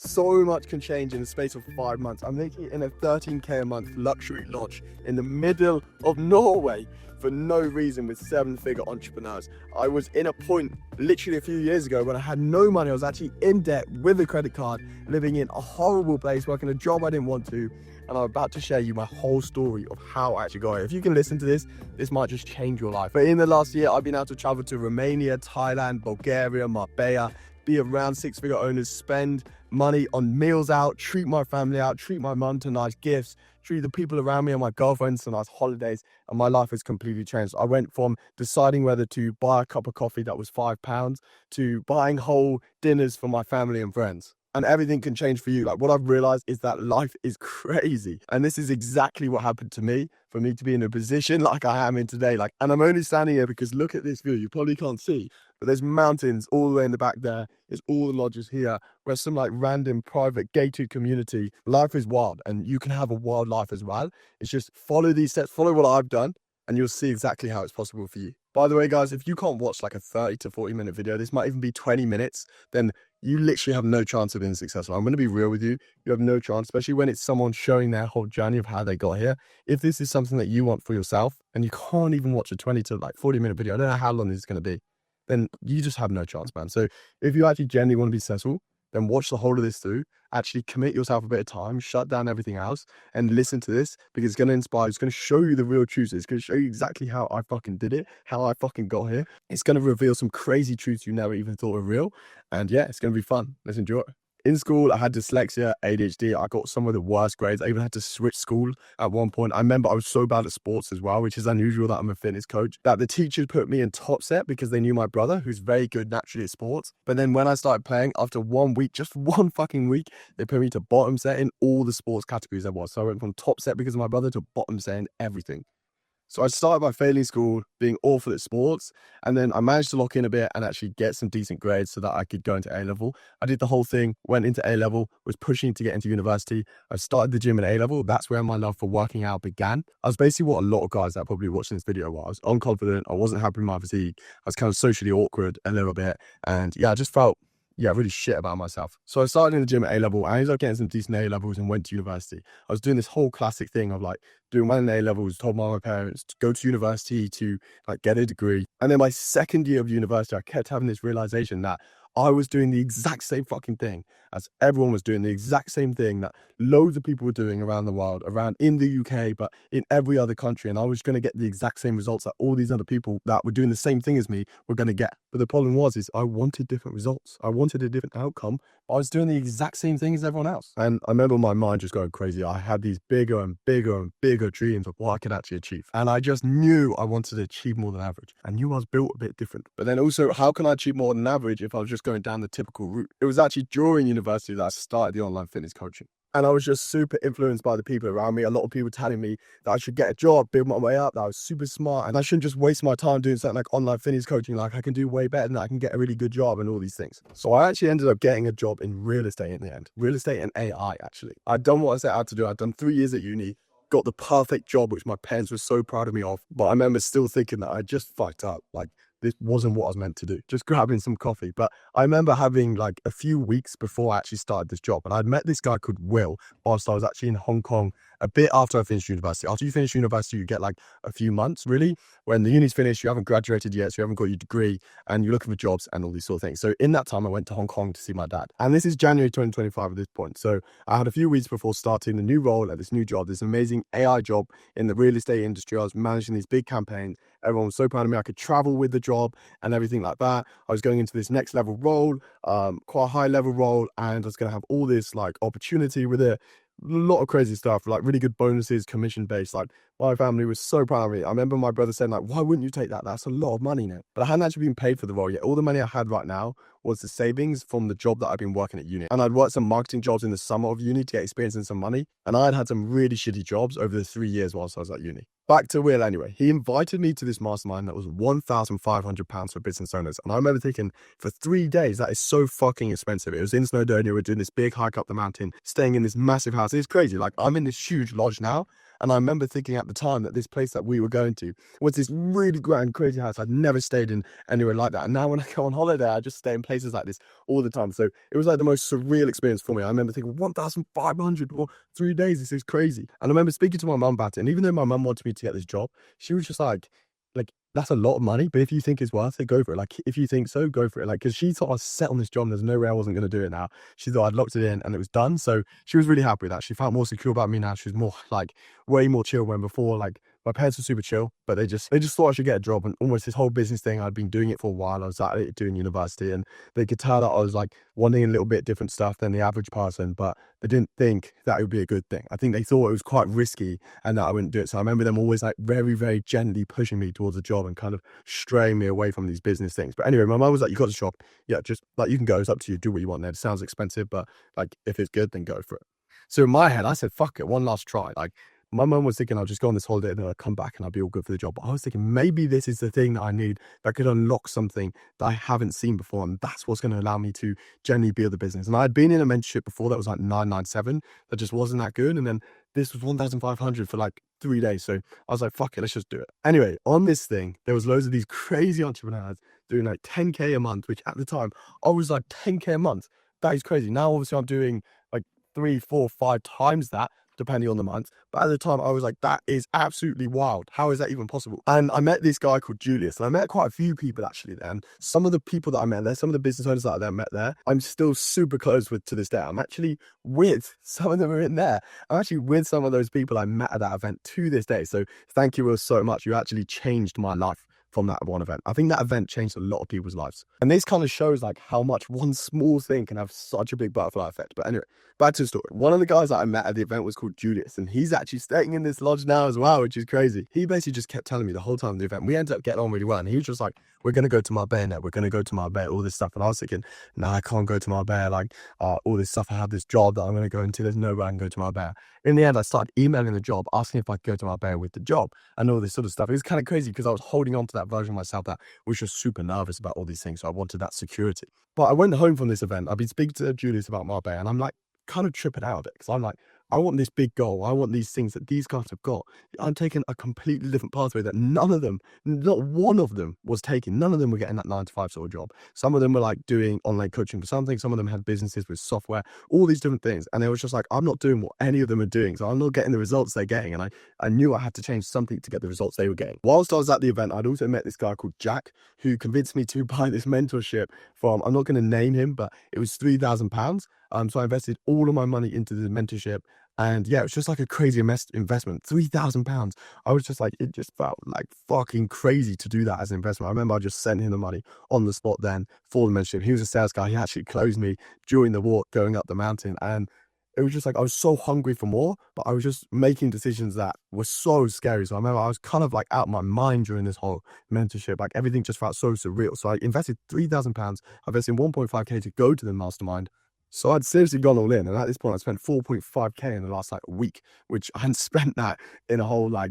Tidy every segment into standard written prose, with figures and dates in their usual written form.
So much can change in the space of 5 months. I'm making it in a 13k a month luxury lodge in the middle of Norway for no reason with 7-figure entrepreneurs. I was in a point literally a few years ago when I had no money. I was actually in debt with a credit card, living in a horrible place, working a job I didn't want to. And I'm about to share you my whole story of how I actually got here. If you can listen to this, this might just change your life. But in the last year, I've been able to travel to Romania, Thailand, Bulgaria, Marbella, be around 6-figure owners, spend money on meals out, treat my family out, treat my mum to nice gifts, treat the people around me and my girlfriends to nice holidays, and my life has completely changed. I went from deciding whether to buy a cup of coffee that was £5 to buying whole dinners for my family and friends. And everything can change for you. Like, what I've realized is that life is crazy. And this is exactly what happened to me, for me to be in a position like I am in today. And I'm only standing here because look at this view. You probably can't see, but there's mountains all the way in the back there. There's all the lodges here. We're some random private gated community. Life is wild, and you can have a wild life as well. It's just follow these steps, follow what I've done, and you'll see exactly how it's possible for you. By the way, guys, if you can't watch a 30 to 40 minute video, this might even be 20 minutes, then you literally have no chance of being successful. I'm going to be real with you. You have no chance, especially when it's someone showing their whole journey of how they got here. If this is something that you want for yourself and you can't even watch a 20 to 40 minute video, I don't know how long this is going to be, then you just have no chance, man. So if you actually genuinely want to be successful, then watch the whole of this through, actually commit yourself a bit of time, shut down everything else and listen to this, because it's going to inspire, it's going to show you the real truth. It's going to show you exactly how I fucking did it, how I fucking got here. It's going to reveal some crazy truths you never even thought were real. And yeah, it's going to be fun. Let's enjoy it. In school, I had dyslexia, ADHD. I got some of the worst grades. I even had to switch school at one point. I remember I was so bad at sports as well, which is unusual that I'm a fitness coach, that the teachers put me in top set because they knew my brother, who's very good naturally at sports. But then when I started playing, after 1 week, just one fucking week, they put me to bottom set in all the sports categories there was. So I went from top set because of my brother to bottom set in everything. So I started by failing school, being awful at sports, and then I managed to lock in a bit and actually get some decent grades so that I could go into A-level. I did the whole thing, went into A-level, was pushing to get into university. I started the gym at A-level. That's where my love for working out began. I was basically what a lot of guys that are probably watching this video were. I was unconfident. I wasn't happy with my physique. I was kind of socially awkward a little bit. And yeah, I just felt really shit about myself. So I started in the gym at A-level. I ended up getting some decent A-levels and went to university. I was doing this whole classic thing of doing well in A-levels, told my parents to go to university to get a degree. And then my second year of university, I kept having this realization that I was doing the exact same fucking thing as everyone was doing, the exact same thing that loads of people were doing around the world, around in the UK, but in every other country. And I was going to get the exact same results that all these other people that were doing the same thing as me were going to get. But the problem is I wanted different results. I wanted a different outcome. I was doing the exact same thing as everyone else. And I remember my mind just going crazy. I had these bigger and bigger and bigger dreams of what I could actually achieve. And I just knew I wanted to achieve more than average. I knew I was built a bit different. But then also, how can I achieve more than average if I was just going down the typical route? It was actually during university that I started the online fitness coaching. And I was just super influenced by the people around me. A lot of people telling me that I should get a job, build my way up, that I was super smart, and I shouldn't just waste my time doing something like online fitness coaching. I can do way better than that. I can get a really good job and all these things. So I actually ended up getting a job in real estate in the end. Real estate and AI, actually. I'd done what I set out to do. I'd done 3 years at uni, got the perfect job, which my parents were so proud of me of. But I remember still thinking that I just fucked up. This wasn't what I was meant to do, just grabbing some coffee. But I remember having a few weeks before I actually started this job, and I'd met this guy called Will whilst I was actually in Hong Kong a bit after I finished university. After you finish university, you get a few months really. When the uni's finished, you haven't graduated yet, so you haven't got your degree, and you're looking for jobs and all these sort of things. So in that time, I went to Hong Kong to see my dad. And this is January 2025 at this point. So I had a few weeks before starting the new role at this new job, this amazing AI job in the real estate industry. I was managing these big campaigns. Everyone was so proud of me. I could travel with the job and everything like that. I was going into this next level role, quite a high level role, and I was going to have all this opportunity with it. A lot of crazy stuff, really good bonuses, commission based. My family was so proud of me. I remember my brother saying why wouldn't you take that? That's a lot of money now. But I hadn't actually been paid for the role yet. All the money I had right now was the savings from the job that I'd been working at uni. And I'd worked some marketing jobs in the summer of uni to get experience and some money. And I'd had some really shitty jobs over the 3 years whilst I was at uni. Back to Will anyway. He invited me to this mastermind that was £1,500 for business owners. And I remember thinking, for 3 days, that is so fucking expensive. It was in Snowdonia. We're doing this big hike up the mountain, staying in this massive house. It's crazy. I'm in this huge lodge now, And I remember thinking at the time that this place that we were going to was this really grand, crazy house. I'd never stayed in anywhere like that. And now when I go on holiday, I just stay in places like this all the time. So it was like the most surreal experience for me. I remember thinking 1,500 for 3 days. This is crazy. And I remember speaking to my mum about it. And even though my mum wanted me to get this job, she was just like, that's a lot of money, but if you think it's worth it, go for it. Like, if you think so, go for it. Like, because she thought I was set on this job and there's no way I wasn't going to do it now. She thought I'd locked it in and it was done. So she was really happy with that. She felt more secure about me now. She was more like way more chill when before, like, my parents were super chill, but they just thought I should get a job. And almost this whole business thing, I'd been doing it for a while. I was at it doing university, and they could tell that I was like wanting a little bit different stuff than the average person, but they didn't think that it would be a good thing. I think they thought it was quite risky and that I wouldn't do it. So I remember them always like very, very gently pushing me towards a job and kind of straying me away from these business things. But anyway, my mum was like, you got a job. Yeah, just like, you can go. It's up to you. Do what you want there. It sounds expensive, but like, if it's good, then go for it. So in my head, I said, fuck it, one last try. Like, my mum was thinking I'll just go on this holiday and then I'll come back and I'll be all good for the job. But I was thinking maybe this is the thing that I need that could unlock something that I haven't seen before. And that's what's going to allow me to genuinely build the business. And I had been in a mentorship before that was like 997 that just wasn't that good. And then this was 1,500 for like 3 days. So I was like, fuck it, let's just do it. Anyway, on this thing, there was loads of these crazy entrepreneurs doing like 10K a month, which at the time I was like 10K a month. That is crazy. Now, obviously I'm doing like 3, 4, 5 times that, depending on the month. But at the time I was like, that is absolutely wild. How is that even possible? And I met this guy called Julius, and I met quite a few people actually there. And some of the people that I met there, some of the business owners that I met there, I'm still super close with to this day. I'm actually with some of them are in there. I'm actually with some of those people I met at that event to this day. So thank you all so much. You actually changed my life from that one event. I think that event changed a lot of people's lives. And this kind of shows like how much one small thing can have such a big butterfly effect. But anyway, back to the story. One of the guys that I met at the event was called Julius, and he's actually staying in this lodge now as well, which is crazy. He basically just kept telling me the whole time of the event. We ended up getting on really well, and he was just like, we're going to go to Marbella, we're going to go to Marbella, all this stuff. And I was thinking, no, I can't go to Marbella, like all this stuff. I have this job that I'm going to go into. There's no way I can go to Marbella. In the end, I started emailing the job, asking if I could go to Marbella with the job and all this sort of stuff. It was kind of crazy because I was holding on to that version of myself that was just super nervous about all these things. So I wanted that security. But I went home from this event. I've been speaking to Julius about Marbella, and I'm like kind of tripping out of it because I'm like, I want this big goal. I want these things that these guys have got. I'm taking a completely different pathway that none of them, not one of them was taking. None of them were getting that 9 to 5 sort of job. Some of them were like doing online coaching for something. Some of them had businesses with software, all these different things. And it was just like, I'm not doing what any of them are doing. So I'm not getting the results they're getting. And I knew I had to change something to get the results they were getting. Whilst I was at the event, I'd also met this guy called Jack, who convinced me to buy this mentorship from, I'm not going to name him, but it was £3,000. So I invested all of my money into the mentorship. And yeah, it was just like a crazy investment, £3,000. I was just like, it just felt like fucking crazy to do that as an investment. I remember I just sent him the money on the spot then for the mentorship. He was a sales guy. He actually closed me during the walk going up the mountain. And it was just like, I was so hungry for more, but I was just making decisions that were so scary. So I remember I was kind of like out of my mind during this whole mentorship. Like everything just felt so surreal. So I invested £3,000. I invested 1.5K to go to the mastermind. So I'd seriously gone all in. And at this point, I spent 4.5K in the last like week, which I hadn't spent that in a whole, like,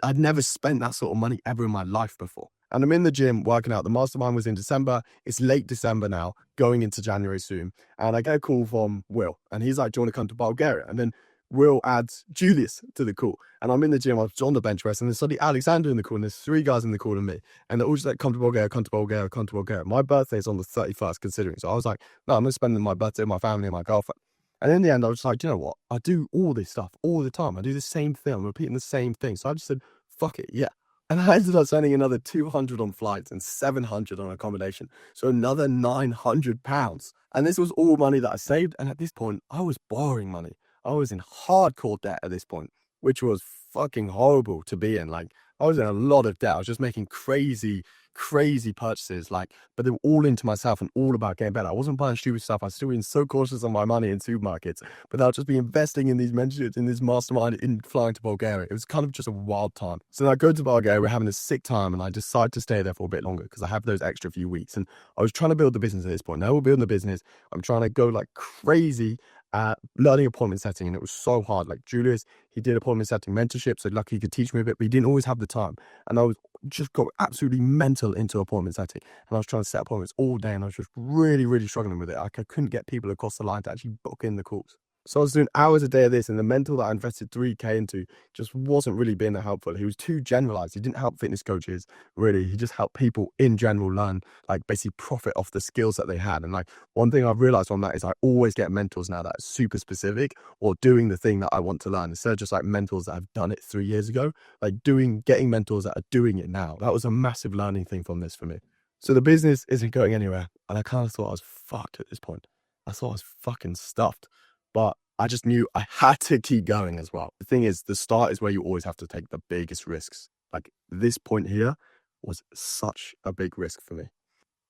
I'd never spent that sort of money ever in my life before. And I'm in the gym working out. The mastermind was in December. It's late December now, going into January soon. And I get a call from Will, and he's like, do you want to come to Bulgaria? And then Will adds Julius to the call. And I'm in the gym, I was on the bench press, and there's suddenly Alexander in the call, and there's 3 guys in the call and me. And they're all just like, come to Bulgaria, come to Bulgaria, come to Bulgaria. My birthday is on the 31st, considering. So I was like, no, I'm going to spend my birthday with my family and my girlfriend. And in the end, I was like, do you know what? I do all this stuff all the time. I do the same thing. I'm repeating the same thing. So I just said, fuck it, yeah. And I ended up spending another 200 on flights and 700 on accommodation. So another £900. And this was all money that I saved. And at this point, I was borrowing money. I was in hardcore debt at this point, which was fucking horrible to be in. Like, I was in a lot of debt. I was just making crazy purchases, like, but they were all into myself and all about getting better. I wasn't buying stupid stuff. I was still being so cautious on my money in supermarkets, but I'll just be investing in these mentorships, in this mastermind, in flying to Bulgaria. It was kind of just a wild time. So I go to Bulgaria, we're having a sick time, and I decide to stay there for a bit longer because I have those extra few weeks. And I was trying to build the business at this point. Now we're building the business. I'm trying to go like crazy at learning appointment setting, and it was so hard. Like Julius, he did appointment setting mentorship, so lucky he could teach me a bit, but he didn't always have the time. And I was just got absolutely mental into appointment setting, and I was trying to set appointments all day, and I was just really struggling with it. Like I couldn't get people across the line to actually book in the calls. So I was doing hours a day of this, and the mentor that I invested 3K into just wasn't really being that helpful. He was too generalized. He didn't help fitness coaches, really. He just helped people in general learn, like basically profit off the skills that they had. And like one thing I've realized on that is I always get mentors now that are super specific or doing the thing that I want to learn instead of just like mentors that have done it 3 years ago, like getting mentors that are doing it now. That was a massive learning thing from this for me. So the business isn't going anywhere. And I kind of thought I was fucked at this point. I thought I was fucking stuffed. But I just knew I had to keep going as well. The thing is, the start is where you always have to take the biggest risks. Like this point here was such a big risk for me.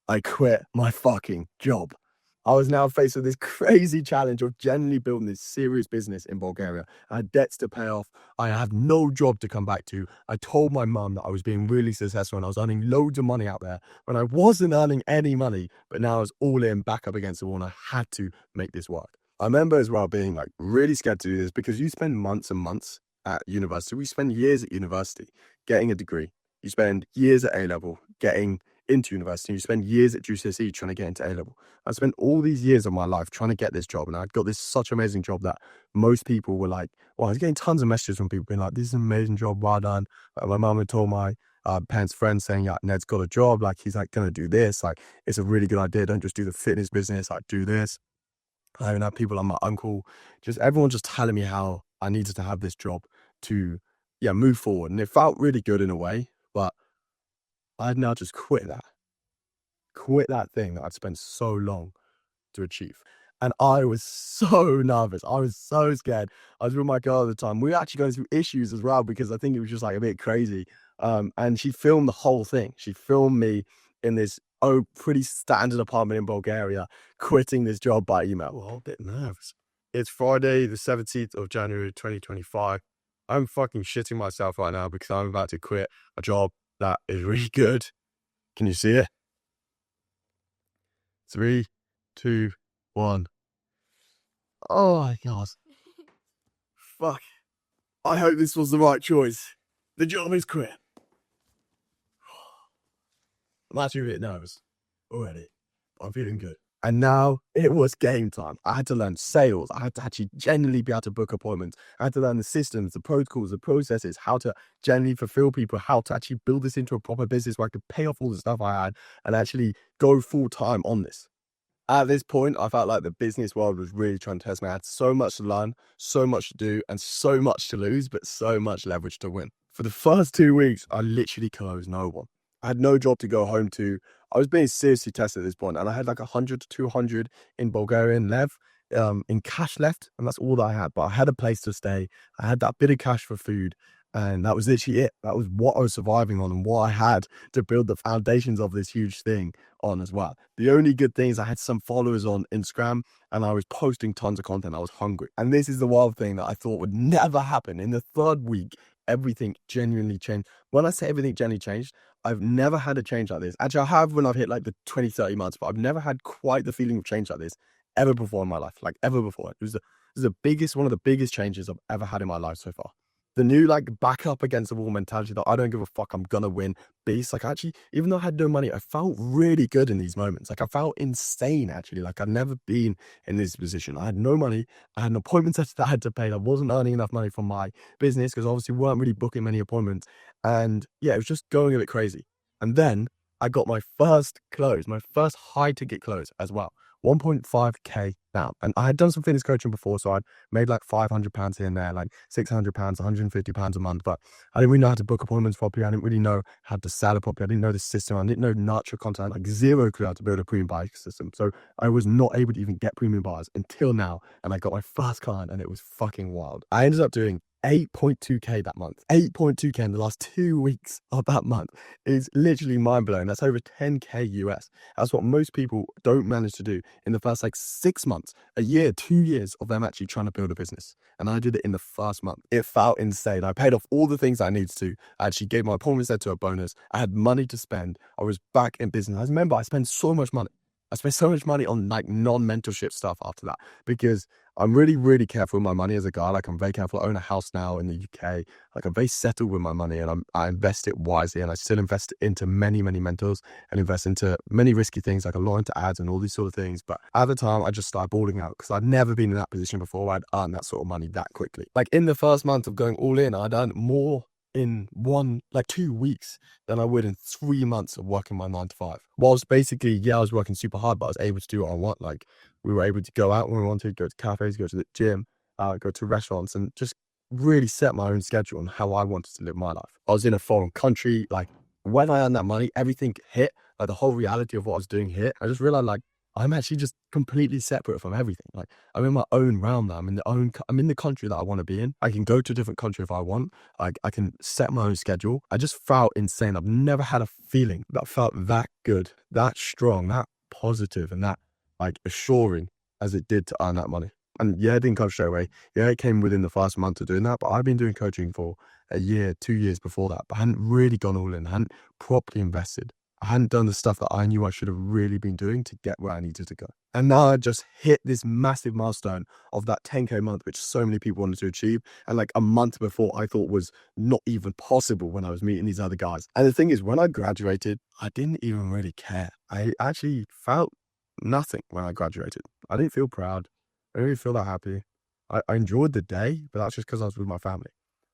I quit my fucking job. I was now faced with this crazy challenge of genuinely building this serious business in Bulgaria. I had debts to pay off. I have no job to come back to. I told my mum that I was being really successful and I was earning loads of money out there when I wasn't earning any money, but now I was all in, back up against the wall, and I had to make this work. I remember as well being like really scared to do this because you spend months and months at university. We spend years at university getting a degree. You spend years at A-level getting into university. You spend years at GCSE trying to get into A-level. I spent all these years of my life trying to get this job, and I got this such amazing job that most people were like, well, I was getting tons of messages from people being like, this is an amazing job, well done. My mum had told my parents' friends saying, yeah, Ned's got a job, like he's like going to do this, like it's a really good idea, don't just do the fitness business, like do this. I even had people like my uncle, just everyone just telling me how I needed to have this job to, yeah, move forward. And it felt really good in a way, but I had now just quit that thing that I'd spent so long to achieve. And I was so nervous. I was so scared. I was with my girl at the time. We were actually going through issues as well because I think it was just like a bit crazy. And she filmed the whole thing. She filmed me in this pretty standard apartment in Bulgaria, quitting this job by email. Well, a bit nervous. It's Friday, the 17th of January, 2025. I'm fucking shitting myself right now because I'm about to quit a job that is really good. Can you see it? 3, 2, 1. Oh my God. Fuck. I hope this was the right choice. The job is quit. I'm actually a bit nervous already. I'm feeling good. And now it was game time. I had to learn sales. I had to actually genuinely be able to book appointments. I had to learn the systems, the protocols, the processes, how to genuinely fulfill people, how to actually build this into a proper business where I could pay off all the stuff I had and actually go full time on this. At this point, I felt like the business world was really trying to test me. I had so much to learn, so much to do, and so much to lose, but so much leverage to win. For the first 2 weeks, I literally closed no one. I had no job to go home to. I was being seriously tested at this point, and I had like 100 to 200 in Bulgarian lev, in cash left, and that's all that I had. But I had a place to stay. I had that bit of cash for food, and that was literally it. That was what I was surviving on and what I had to build the foundations of this huge thing on as well. The only good thing is I had some followers on Instagram and I was posting tons of content. I was hungry. And this is the wild thing that I thought would never happen. In the third week, everything genuinely changed. When I say everything genuinely changed, I've never had a change like this. Actually, I have when I've hit like the 20, 30 months, but I've never had quite the feeling of change like this ever before in my life. Like ever before. It was one of the biggest changes I've ever had in my life so far. The new like back up against the wall mentality that I don't give a fuck, I'm gonna win beast. Like actually, even though I had no money, I felt really good in these moments. Like I felt insane actually. Like I'd never been in this position. I had no money. I had an appointment set that I had to pay. I wasn't earning enough money from my business because obviously we weren't really booking many appointments. And yeah, it was just going a bit crazy. And then I got my first close, my first high ticket close as well. 1.5k down. And I had done some fitness coaching before, so I'd made like £500 here and there, like £600, £150 a month. But I didn't really know how to book appointments properly. I didn't really know how to sell it properly. I didn't know the system. I didn't know nurture content, like zero clue how to build a premium buyer system. So I was not able to even get premium buyers until now. And I got my first client and it was fucking wild. I ended up doing 8.2k that month. 8.2k in the last 2 weeks of that month is literally mind-blowing. That's over 10k US. That's what most people don't manage to do in the first like 6 months, a year, 2 years of them actually trying to build a business. And I did it in the first month. It felt insane. I paid off all the things I needed to. I actually gave my appointments there to a bonus. I had money to spend. I was back in business. I remember I spent so much money. I spent so much money on like non-mentorship stuff after that because I'm really, really careful with my money as a guy. Like, I'm very careful. I own a house now in the UK. Like, I'm very settled with my money, and I invest it wisely, and I still invest into many, many mentors and invest into many risky things, like a lot into ads and all these sort of things. But at the time, I just started balling out because I'd never been in that position before where I'd earned that sort of money that quickly. Like, in the first month of going all in, I'd earned more in 2 weeks than I would in 3 months of working my 9 to 5. Whilst basically, yeah, I was working super hard, but I was able to do what I want. Like, we were able to go out when we wanted, go to cafes, go to the gym, go to restaurants, and just really set my own schedule on how I wanted to live my life. I was in a foreign country. Like, when I earned that money, everything hit. Like, the whole reality of what I was doing hit. I just realized, like, I'm actually just completely separate from everything. Like, I'm in my own realm now. I'm in the country that I want to be in. I can go to a different country if I want. I can set my own schedule. I just felt insane. I've never had a feeling that felt that good, that strong, that positive, and that like assuring as it did to earn that money. And yeah, it didn't come straight away. Yeah, it came within the first month of doing that. But I've been doing coaching for a year, 2 years before that. But I hadn't really gone all in. I hadn't properly invested. I hadn't done the stuff that I knew I should have really been doing to get where I needed to go. And now I just hit this massive milestone of that 10K month, which so many people wanted to achieve. And like a month before, I thought was not even possible when I was meeting these other guys. And the thing is, when I graduated, I didn't even really care. I actually felt nothing when I graduated. I didn't feel proud. I didn't really feel that happy. I enjoyed the day, but that's just because I was with my family.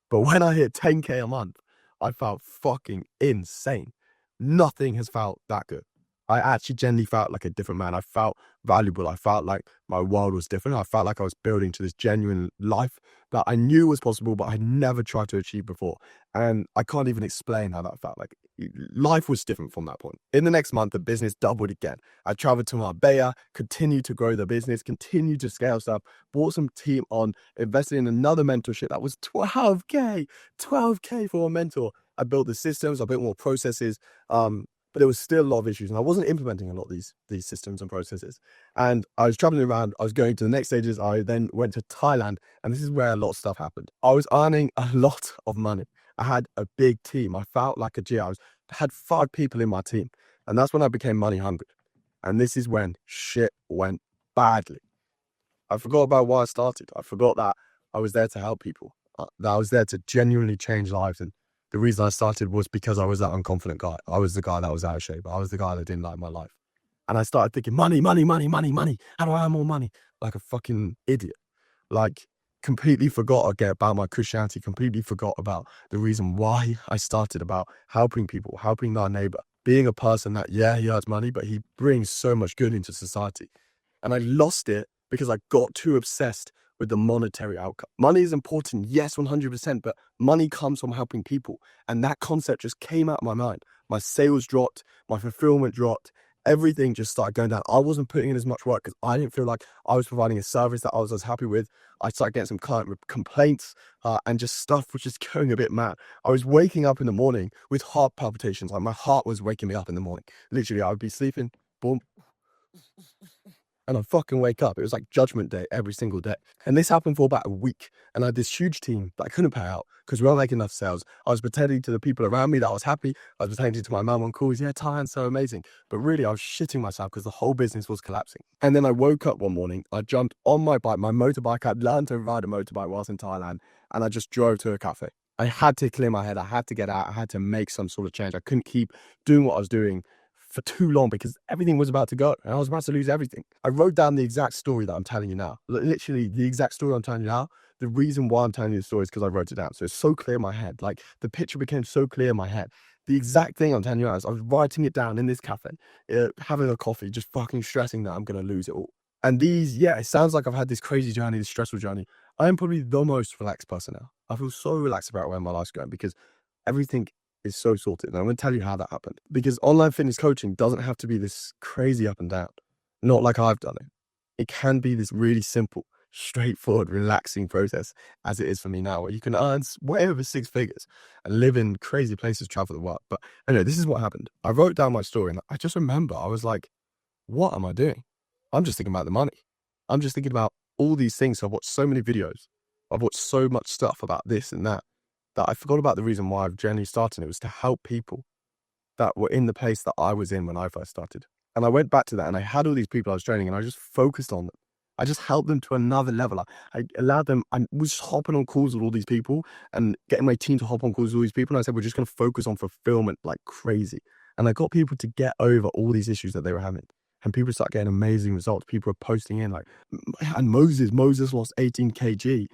But when I hit 10K a month, I felt fucking insane. Nothing has felt that good. I actually genuinely felt like a different man. I felt valuable. I felt like my world was different. I felt like I was building to this genuine life that I knew was possible, but I never tried to achieve before. And I can't even explain how that felt. Like, life was different from that point. In the next month, the business doubled again. I traveled to Marbella, continued to grow the business, continued to scale stuff, brought some team on, invested in another mentorship that was 12K for a mentor. I built the systems, I built more processes, but there was still a lot of issues, and I wasn't implementing a lot of these systems and processes. And I was traveling around, I was going to the next stages. I then went to Thailand, and this is where a lot of stuff happened. I was earning a lot of money. I had a big team. I felt like a G. I had 5 people in my team, and that's when I became money hungry. And this is when shit went badly. I forgot about why I started. I forgot that I was there to help people, that I was there to genuinely change lives. And the reason I started was because I was that unconfident guy. I was the guy that was out of shape. I was the guy that didn't like my life. And I started thinking, money, money, money, money, money. How do I have more money? Like a fucking idiot. Like, completely forgot again about my Christianity, completely forgot about the reason why I started, about helping people, helping our neighbor, being a person that, yeah, he earns money, but he brings so much good into society. And I lost it because I got too obsessed with the monetary outcome. Money is important, yes, 100%, but money comes from helping people. And that concept just came out of my mind. My sales dropped, my fulfillment dropped, everything just started going down. I wasn't putting in as much work because I didn't feel like I was providing a service that I was as happy with. I started getting some client complaints and just stuff was just going a bit mad. I was waking up in the morning with heart palpitations. Like, my heart was waking me up in the morning. Literally, I would be sleeping, boom, and I'd fucking wake up. It was like judgment day every single day. And this happened for about a week. And I had this huge team that I couldn't pay out because we weren't making enough sales. I was pretending to the people around me that I was happy. I was pretending to my mum on calls, yeah, Thailand's so amazing. But really, I was shitting myself because the whole business was collapsing. And then I woke up one morning, I jumped on my bike, my motorbike. I'd learned to ride a motorbike whilst in Thailand, and I just drove to a cafe. I had to clear my head. I had to get out. I had to make some sort of change. I couldn't keep doing what I was doing for too long because everything was about to go and I was about to lose everything. I wrote down the exact story that I'm telling you now. Literally the exact story I'm telling you now. The reason why I'm telling you the story is because I wrote it down. So it's so clear in my head. Like, the picture became so clear in my head. The exact thing I'm telling you now is I was writing it down in this cafe, having a coffee, just fucking stressing that I'm going to lose it all. And it sounds like I've had this crazy journey, this stressful journey. I am probably the most relaxed person now. I feel so relaxed about where my life's going because everything is so sorted. And I'm going to tell you how that happened. Because online fitness coaching doesn't have to be this crazy up and down. Not like I've done it. It can be this really simple, straightforward, relaxing process, as it is for me now, where you can earn way over 6 figures and live in crazy places, travel the world. But anyway, this is what happened. I wrote down my story and I just remember I was like, what am I doing? I'm just thinking about the money. I'm just thinking about all these things. So I've watched so many videos. I've watched so much stuff about this and that I forgot about the reason why I've generally started. It was to help people that were in the place that I was in when I first started. And I went back to that and I had all these people I was training and I just focused on them. I just helped them to another level. I allowed them, I was just hopping on calls with all these people and getting my team to hop on calls with all these people. And I said, we're just going to focus on fulfillment like crazy. And I got people to get over all these issues that they were having. And people start getting amazing results. People are posting in like, and Moses lost 18 kg.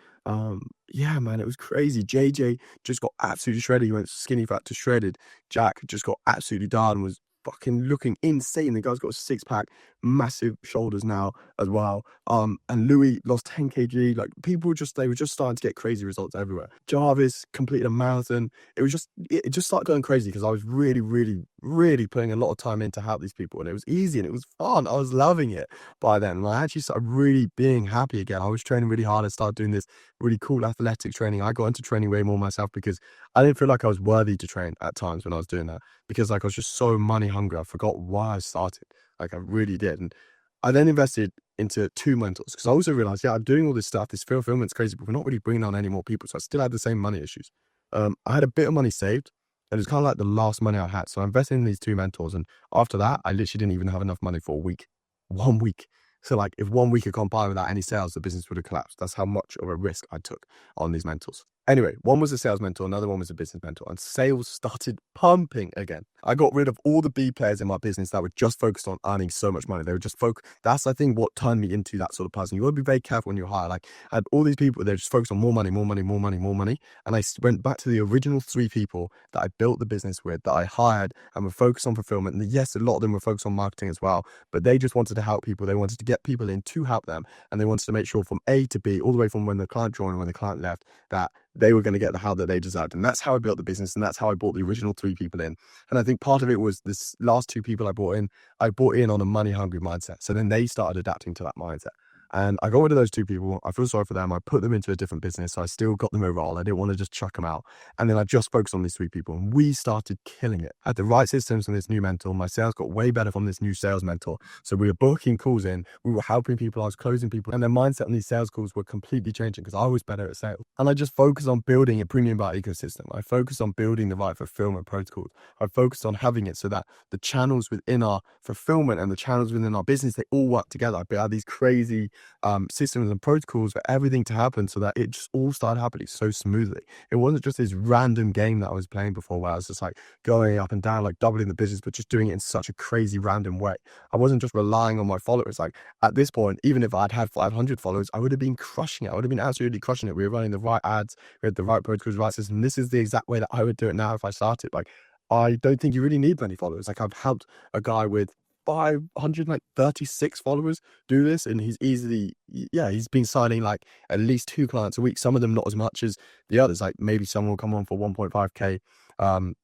Yeah, man, it was crazy. JJ just got absolutely shredded. He went skinny fat to shredded. Jack just got absolutely done, was fucking looking insane. The guy's got a 6-pack, massive shoulders now as well. And Louis lost 10 kg. Like people they were just starting to get crazy results everywhere. Jarvis completed a marathon. It just started going crazy because I was really, really, really putting a lot of time in to help these people. And it was easy and it was fun. I was loving it by then. And I actually started really being happy again. I was training really hard. I started doing this really cool athletic training. I got into training way more myself because I didn't feel like I was worthy to train at times when I was doing that, because like I was just so money hungry. I forgot why I started. Like I really did. And I then invested into 2 mentors because I also realized, yeah, I'm doing all this stuff. This fulfillment's crazy, but we're not really bringing on any more people. So I still had the same money issues. I had a bit of money saved, and it was kind of like the last money I had. So I invested in these 2 mentors. And after that, I literally didn't even have enough money for a week, 1 week. So like if 1 week had gone by without any sales, the business would have collapsed. That's how much of a risk I took on these mentors. Anyway, one was a sales mentor, another one was a business mentor, and sales started pumping again. I got rid of all the B players in my business that were just focused on earning so much money. They were just that's, I think, what turned me into that sort of person. You got to be very careful when you hire. Like, I had all these people, they're just focused on more money, more money, more money, more money. And I went back to the original 3 people that I built the business with, that I hired and were focused on fulfillment. And yes, a lot of them were focused on marketing as well, but they just wanted to help people. They wanted to get people in to help them. And they wanted to make sure from A to B, all the way from when the client joined and when the client left, that they were going to get the help that they deserved. And that's how I built the business. And that's how I brought the original 3 people in. And I think part of it was this last 2 people I brought in on a money hungry mindset. So then they started adapting to that mindset. And I got rid of those 2 people. I feel sorry for them. I put them into a different business. So I still got them a role. I didn't want to just chuck them out. And then I just focused on these 3 people and we started killing it. I had the right systems from this new mentor. My sales got way better from this new sales mentor. So we were booking calls in, we were helping people, I was closing people, and their mindset on these sales calls were completely changing because I was better at sales. And I just focused on building a premium buyer ecosystem. I focused on building the right fulfillment protocols. I focused on having it so that the channels within our fulfillment and the channels within our business, they all work together. I had these crazy systems and protocols for everything to happen so that it just all started happening so smoothly. It wasn't just this random game that I was playing before where I was just like going up and down, like doubling the business, but just doing it in such a crazy random way. I wasn't just relying on my followers. Like at this point, even if I'd had 500 followers, I would have been crushing it. I would have been absolutely crushing it. We were running the right ads, we had the right protocols, right system. This is the exact way that I would do it now if I started. Like, I don't think you really need many followers. Like I've helped a guy with 536 followers do this, and he's been signing like at least 2 clients a week. Some of them not as much as the others. Like maybe someone will come on for 1.5k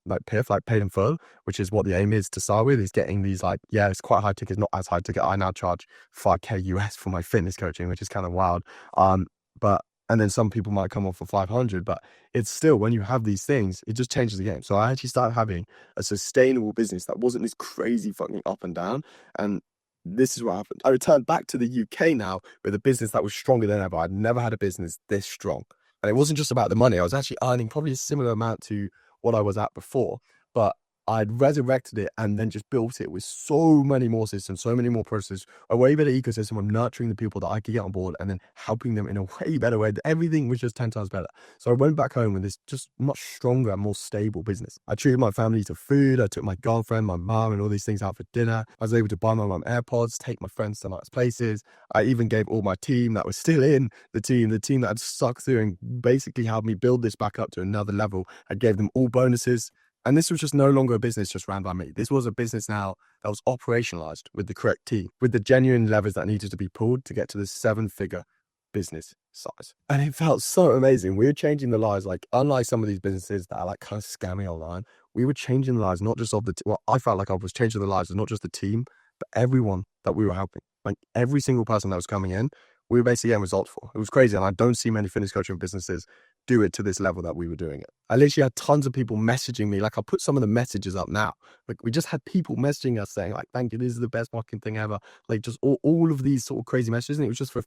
like PIF, like paid in full, which is what the aim is to start with. Is getting these like, yeah, it's quite high ticket, not as high ticket. I now charge 5k US for my fitness coaching, which is kind of wild. But and then some people might come on for 500, but it's still, when you have these things, it just changes the game. So I actually started having a sustainable business that wasn't this crazy fucking up and down. And this is what happened. I returned back to the UK now with a business that was stronger than ever. I'd never had a business this strong. And it wasn't just about the money. I was actually earning probably a similar amount to what I was at before, but I'd resurrected it and then just built it with so many more systems, so many more processes, a way better ecosystem of nurturing the people that I could get on board and then helping them in a way better way. Everything was just 10 times better. So I went back home with this just much stronger, more stable business. I treated my family to food. I took my girlfriend, my mom, and all these things out for dinner. I was able to buy my mom AirPods, take my friends to nice places. I even gave all my team that was still in the team that had stuck through and basically helped me build this back up to another level. I gave them all bonuses. And this was just no longer a business just ran by me. This was a business now that was operationalized with the correct team, with the genuine levers that needed to be pulled to get to this 7-figure business size. And it felt so amazing. We were changing the lives, like unlike some of these businesses that are like kind of scammy online, we were changing the lives, not just of the, I felt like I was changing the lives of not just the team, but everyone that we were helping. Like every single person that was coming in, we were basically getting results for. It was crazy. And I don't see many fitness coaching businesses do it to this level that we were doing it. I literally had tons of people messaging me. Like I'll put some of the messages up now. Like we just had people messaging us saying like, thank you, this is the best fucking thing ever. Like just all of these sort of crazy messages. And it was just it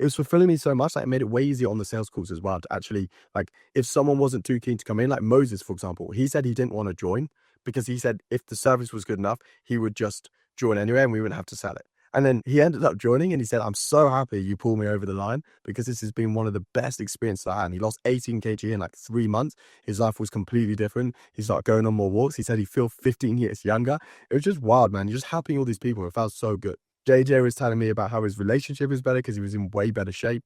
was fulfilling me so much that it made it way easier on the sales calls as well to actually, like if someone wasn't too keen to come in, like Moses, for example, he said he didn't want to join because he said if the service was good enough, he would just join anyway and we wouldn't have to sell it. And then he ended up joining and he said, I'm so happy you pulled me over the line because this has been one of the best experiences I had. And he lost 18 kg in like 3 months. His life was completely different. He started going on more walks. He said he felt 15 years younger. It was just wild, man. You're just helping all these people. It felt so good. JJ was telling me about how his relationship is better because he was in way better shape,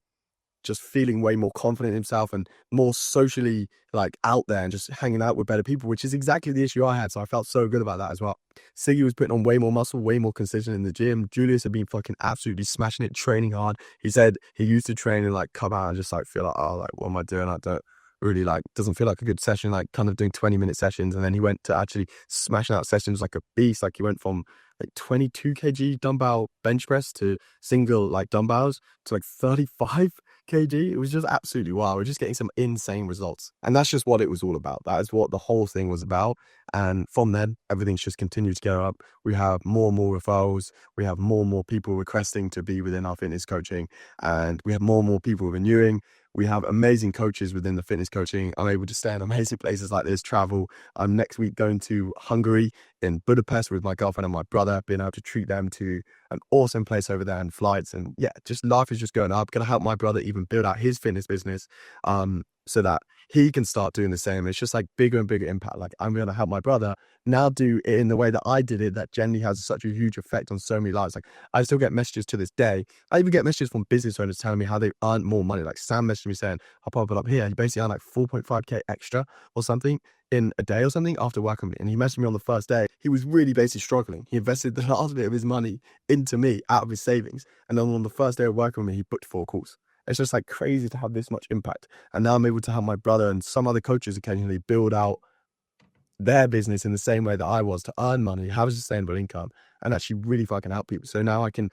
just feeling way more confident in himself and more socially like out there and just hanging out with better people, which is exactly the issue I had. So I felt so good about that as well. Siggy was putting on way more muscle, way more consistent in the gym. Julius had been fucking absolutely smashing it, training hard. He said he used to train and like come out and just like feel like, oh, like what am I doing? I don't really like, doesn't feel like a good session, like kind of doing 20-minute sessions. And then he went to actually smashing out sessions like a beast. Like he went from like 22 kg dumbbell bench press to single like dumbbells to like 35 kg. It was just absolutely wild. We're just getting some insane results. And that's just what it was all about. That is what the whole thing was about. And from then, everything's just continued to go up. We have more and more referrals. We have more and more people requesting to be within our fitness coaching. And we have more and more people renewing. We have amazing coaches within the fitness coaching. I'm able to stay in amazing places like this, travel. I'm next week going to Hungary in Budapest with my girlfriend and my brother, being able to treat them to an awesome place over there and flights. And yeah, just life is just going up. Going to help my brother even build out his fitness business so that he can start doing the same. It's just like bigger and bigger impact. Like I'm going to help my brother now do it in the way that I did it, that generally has such a huge effect on so many lives. Like I still get messages to this day. I even get messages from business owners telling me how they earn more money. Like Sam messaged me saying, I'll pop it up here. He basically earned like 4.5K extra or something in a day or something after working with me. And he messaged me on the first day. He was really basically struggling. He invested the last bit of his money into me out of his savings. And then on the first day of working with me, he booked 4 calls. It's just like crazy to have this much impact. And now I'm able to help my brother and some other coaches occasionally build out their business in the same way that I was, to earn money, have a sustainable income, and actually really fucking help people. So now I can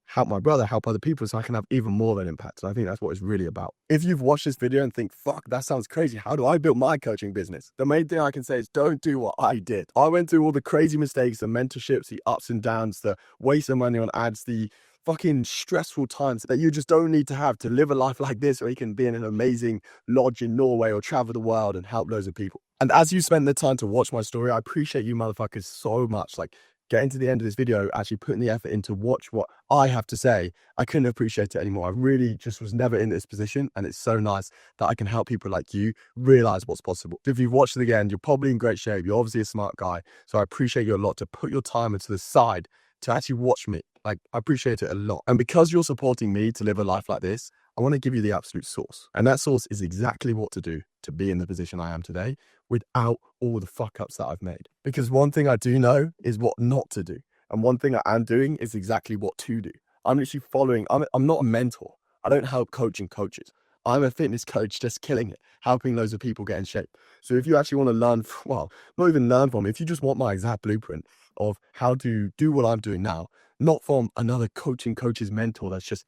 help my brother, help other people, so I can have even more of an impact. And I think that's what it's really about. If you've watched this video and think, fuck, that sounds crazy, how do I build my coaching business? The main thing I can say is don't do what I did. I went through all the crazy mistakes, the mentorships, the ups and downs, the waste of money on ads, the fucking stressful times that you just don't need to have to live a life like this, where you can be in an amazing lodge in Norway or travel the world and help loads of people. And as you spend the time to watch my story, I appreciate you motherfuckers so much. Like getting to the end of this video, actually putting the effort in to watch what I have to say, I couldn't appreciate it anymore. I really just was never in this position, and it's so nice that I can help people like you realize what's possible. If you've watched it again, you're probably in great shape. You're obviously a smart guy, so I appreciate you a lot to put your time into the side to actually watch me. Like, I appreciate it a lot. And because you're supporting me to live a life like this, I want to give you the absolute source. And that source is exactly what to do to be in the position I am today without all the fuck ups that I've made. Because one thing I do know is what not to do. And one thing I am doing is exactly what to do. I'm literally following, I'm not a mentor. I don't help coaching coaches. I'm a fitness coach just killing it, helping loads of people get in shape. So if you actually want to learn, well, not even learn from me, if you just want my exact blueprint of how to do what I'm doing now, not from another coach's mentor that's just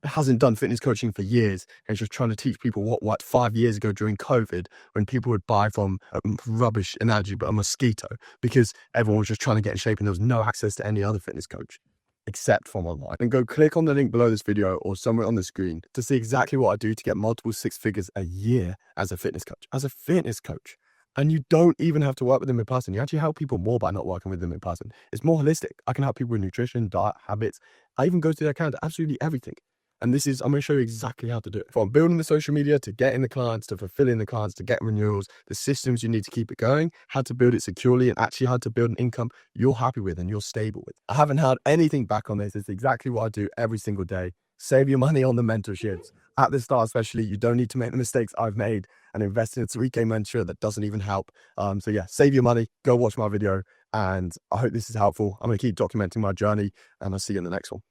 hasn't done fitness coaching for years and is just trying to teach people what 5 years ago during COVID, when people would buy from a rubbish analogy, but a mosquito, because everyone was just trying to get in shape and there was no access to any other fitness coach except from online. And go click on the link below this video or somewhere on the screen to see exactly what I do to get multiple 6 figures a year as a fitness coach. And you don't even have to work with them in person. You actually help people more by not working with them in person. It's more holistic. I can help people with nutrition, diet, habits. I even go to their account, absolutely everything. And I'm going to show you exactly how to do it. From building the social media, to getting the clients, to fulfilling the clients, to getting renewals, the systems you need to keep it going, how to build it securely, and actually how to build an income you're happy with and you're stable with. I haven't held anything back on this. It's exactly what I do every single day. Save your money on the mentorships. At the start especially, you don't need to make the mistakes I've made and invest in a 3K mentor that doesn't even help. So yeah, save your money, go watch my video, and I hope this is helpful. I'm going to keep documenting my journey, and I'll see you in the next one.